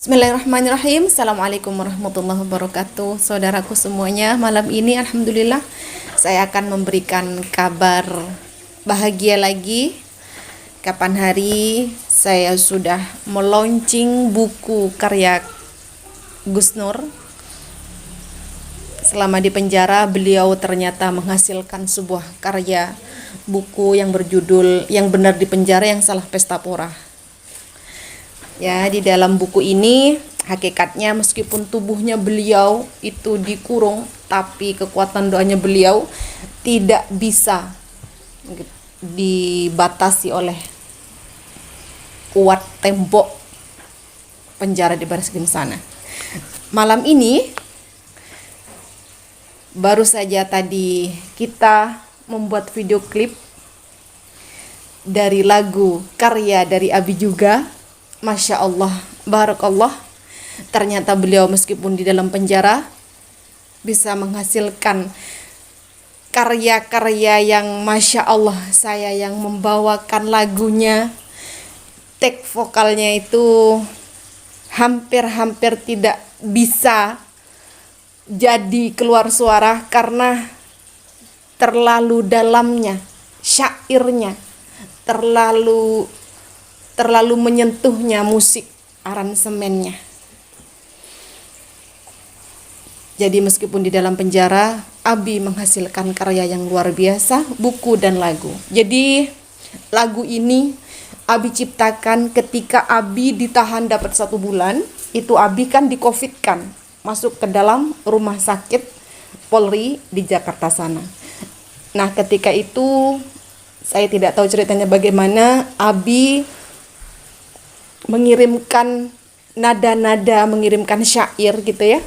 Bismillahirrahmanirrahim. Assalamualaikum warahmatullahi wabarakatuh. Saudaraku semuanya, malam ini alhamdulillah saya akan memberikan kabar bahagia lagi. Kapan hari saya sudah melaunching buku karya Gus Nur. Selama di penjara beliau ternyata menghasilkan sebuah karya buku yang berjudul Yang Benar di Penjara, Yang Salah Pesta Pora. Ya, di dalam buku ini hakikatnya meskipun tubuhnya beliau itu dikurung, tapi kekuatan doanya beliau tidak bisa dibatasi oleh kuat tembok penjara di Bariskim sana. Malam ini baru saja tadi kita membuat video klip dari lagu karya dari Abi juga. Masya Allah, barakallah. Ternyata beliau meskipun di dalam penjara bisa menghasilkan karya-karya yang Masya Allah. Saya yang membawakan lagunya, take vokalnya itu hampir-hampir tidak bisa jadi keluar suara karena terlalu dalamnya syairnya, terlalu menyentuhnya musik aransemennya. Jadi meskipun di dalam penjara, Abi menghasilkan karya yang luar biasa, buku dan lagu. Jadi lagu ini Abi ciptakan ketika Abi ditahan dapat 1 bulan. Itu Abi kan di-COVID-kan, masuk ke dalam rumah sakit Polri di Jakarta sana. Nah ketika itu saya tidak tahu ceritanya bagaimana, Abi mengirimkan nada-nada, mengirimkan syair gitu ya.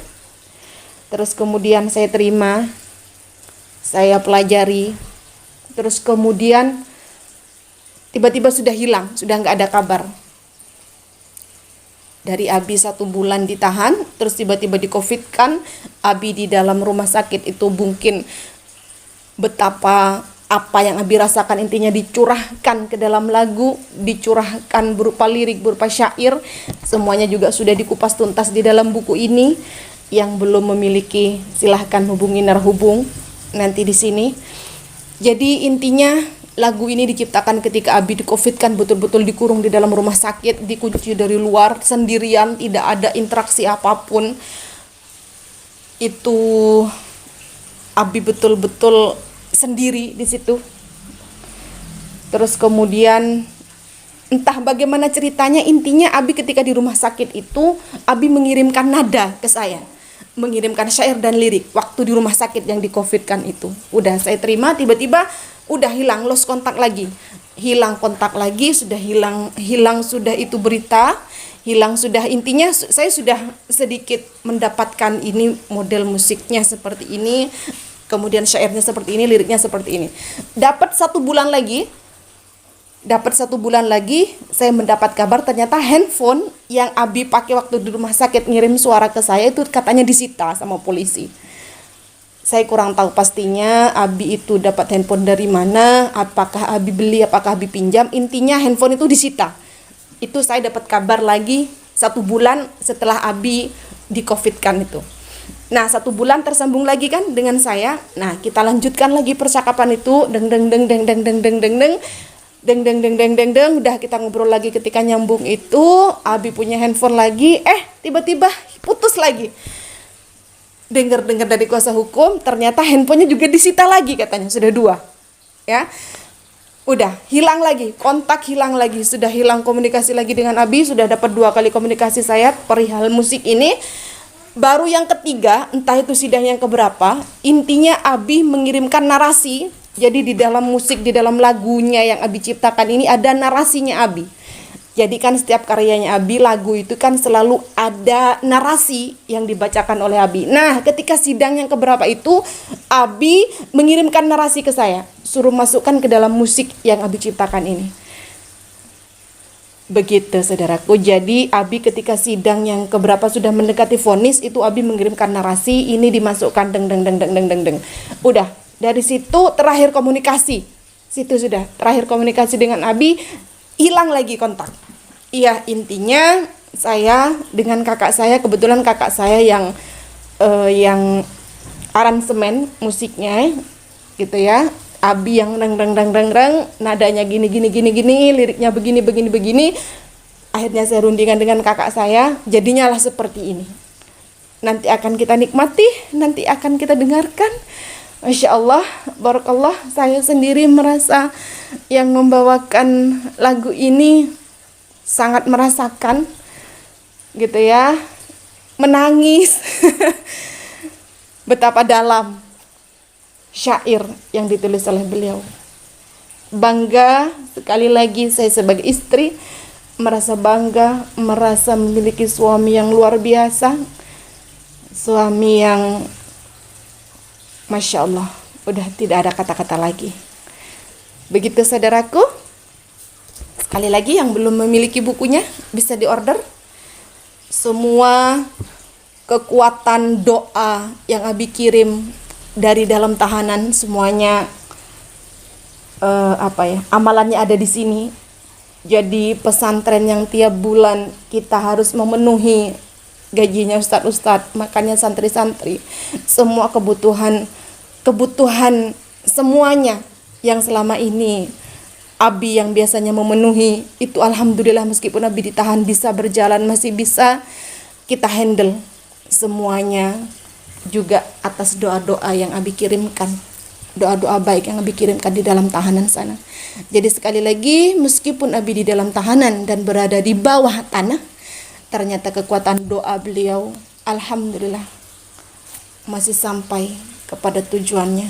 Terus kemudian saya terima, saya pelajari. Terus kemudian tiba-tiba sudah hilang, sudah nggak ada kabar. Dari Abi 1 bulan ditahan, terus tiba-tiba di-COVID-kan. Abi di dalam rumah sakit itu mungkin betapa apa yang Abi rasakan intinya dicurahkan ke dalam lagu, dicurahkan berupa lirik, berupa syair. Semuanya juga sudah dikupas tuntas di dalam buku ini. Yang belum memiliki silahkan hubungi Narhubung nanti di sini. Jadi intinya lagu ini diciptakan ketika Abi di-COVID-kan, betul-betul dikurung di dalam rumah sakit, dikunci dari luar, sendirian, tidak ada interaksi apapun. Itu Abi betul-betul sendiri di situ. Terus kemudian entah bagaimana ceritanya, intinya Abi ketika di rumah sakit itu Abi mengirimkan nada ke saya, mengirimkan syair dan lirik waktu di rumah sakit yang di-COVID-kan itu. Udah saya terima, tiba-tiba udah hilang, lost kontak lagi. Hilang kontak lagi, sudah hilang sudah itu berita, hilang sudah, intinya saya sudah sedikit mendapatkan ini model musiknya seperti ini. Kemudian syairnya seperti ini, liriknya seperti ini. Dapat 1 bulan lagi, saya mendapat kabar ternyata handphone yang Abi pakai waktu di rumah sakit ngirim suara ke saya itu katanya disita sama polisi. Saya kurang tahu pastinya Abi itu dapat handphone dari mana, apakah Abi beli, apakah Abi pinjam. Intinya handphone itu disita. Itu saya dapat kabar lagi 1 bulan setelah Abi di-COVID-kan itu. Nah 1 bulan tersambung lagi kan dengan saya. Nah kita lanjutkan lagi percakapan itu. Udah kita ngobrol lagi. Ketika nyambung itu Abi punya handphone lagi. Tiba-tiba putus lagi. Dengar dari kuasa hukum, ternyata handphonenya juga disita lagi katanya. Sudah 2 ya. Udah hilang lagi, kontak hilang lagi. Sudah hilang komunikasi lagi dengan Abi. Sudah dapat 2 kali komunikasi saya perihal musik ini. Baru yang ketiga, entah itu sidang yang keberapa, intinya Abi mengirimkan narasi. Jadi di dalam musik, di dalam lagunya yang Abi ciptakan ini ada narasinya Abi. Jadi kan setiap karyanya Abi, lagu itu kan selalu ada narasi yang dibacakan oleh Abi. Nah ketika sidang yang keberapa itu, Abi mengirimkan narasi ke saya, suruh masukkan ke dalam musik yang Abi ciptakan ini. Begitu saudaraku. Jadi Abi ketika sidang yang keberapa sudah mendekati vonis itu Abi mengirimkan narasi ini, dimasukkan Udah dari situ terakhir komunikasi. Situ sudah terakhir komunikasi dengan Abi, hilang lagi kontak. Iya, intinya saya dengan kakak saya, kebetulan kakak saya yang aransemen musiknya gitu ya. Abi yang reng reng reng reng reng, nadanya gini gini gini gini, liriknya begini begini begini. Akhirnya saya rundingan dengan kakak saya, jadinya lah seperti ini. Nanti akan kita nikmati, nanti akan kita dengarkan. Masya Allah, barakallah, saya sendiri merasa yang membawakan lagu ini sangat merasakan gitu ya, menangis. Betapa dalam syair yang ditulis oleh beliau. Bangga sekali lagi saya sebagai istri, merasa bangga, merasa memiliki suami yang luar biasa, suami yang Masya Allah, udah tidak ada kata-kata lagi. Begitu saudaraku. Sekali lagi yang belum memiliki bukunya bisa diorder. Semua kekuatan doa yang Abi kirim dari dalam tahanan semuanya amalannya ada di sini. Jadi pesantren yang tiap bulan kita harus memenuhi gajinya ustadz-ustadz, makanya santri-santri, semua kebutuhan semuanya yang selama ini Abi yang biasanya memenuhi itu, alhamdulillah meskipun Abi ditahan bisa berjalan, masih bisa kita handle semuanya, juga atas doa-doa yang Abi kirimkan, doa-doa baik yang Abi kirimkan di dalam tahanan sana. Jadi sekali lagi, meskipun Abi di dalam tahanan dan berada di bawah tanah, ternyata kekuatan doa beliau alhamdulillah masih sampai kepada tujuannya,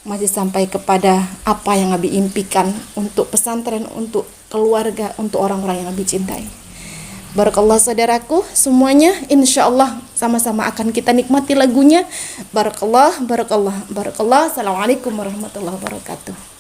masih sampai kepada apa yang Abi impikan untuk pesantren, untuk keluarga, untuk orang-orang yang Abi cintai. Barakallah saudaraku semuanya, insya Allah sama-sama akan kita nikmati lagunya. Barakallah, barakallah, barakallah. Assalamualaikum warahmatullahi wabarakatuh.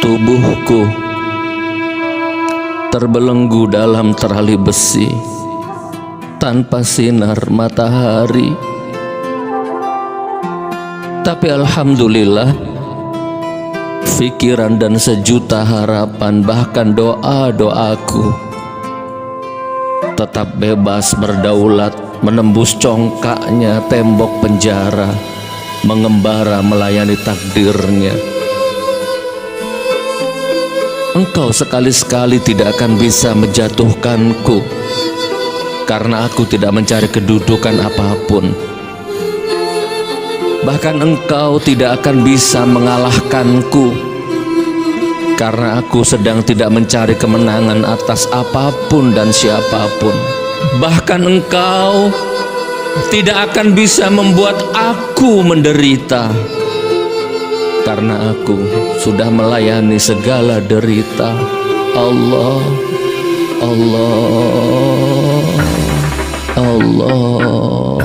tubuhku terbelenggu dalam terali besi tanpa sinar matahari. Tapi alhamdulillah, pikiran dan sejuta harapan, bahkan doa-doaku tetap bebas berdaulat menembus congkaknya tembok penjara, mengembara melayani takdirnya. Engkau sekali-sekali tidak akan bisa menjatuhkanku, karena aku tidak mencari kedudukan apapun. Bahkan engkau tidak akan bisa mengalahkanku, karena aku sedang tidak mencari kemenangan atas apapun dan siapapun. Bahkan engkau tidak akan bisa membuat aku menderita, karena aku sudah melayani segala derita. Allah, Allah, Allah.